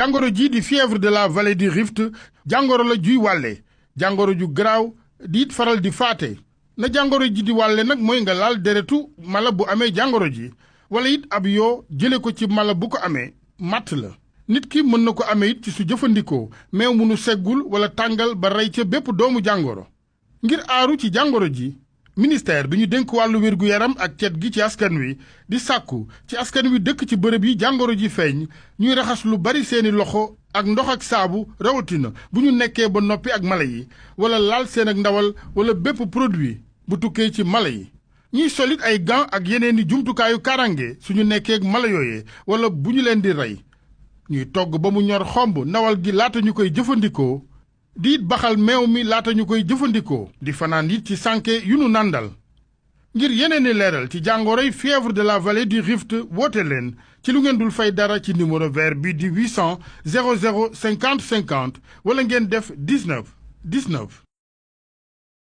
jàngoro ji di fièvre de la vallée du Rift jàngoro la juy wàlle jàngoro ju garaaw di it faral di faate na jàngoro ji di wàlle nag mooy nga laal deretu mala bu amee jàngoro ji wala it ab yoo jële ko ci mala bu ko amee matt la nit ki mën na ko amee it ci su jëfandikoo meew mu nu seggul wala tàngal ba rey ca bépp doomu jàngoro ngir aaru ci jàngoro ji ministère bi ñu dénk wàllu wér-gu-yaram ak cet gi ci askan wi di sàkku ci askan wi dëkk ci bërëb yi jàngoro ji feeñ ñuy raxas lu bari seeni loxo ak ndox ak saabu rawatina bu ñu nekkee ba noppi ak mala yi wala laal seen ak ndawal wala bépp produit bu tukkee ci mala yi ñuy solit ay gants ak yeneeni jumtukaayu karange suñu nekkee ak mala yooyee wala bu ñu leen di rey ñuy togg ba mu ñor xomb ndawal gi laata ñu koy jëfandikoo di it baxal meew mi laata ñu koy jëfandikoo di fanaan it ci sànke yu nu nàndal ngir yeneeni leeral ci jàngoroy fièvre de la vallée du Rift woote leen ci lu ngeen dul fay dara ci numéro vert bi di 800 00 50 50 wala ngeen def 19 19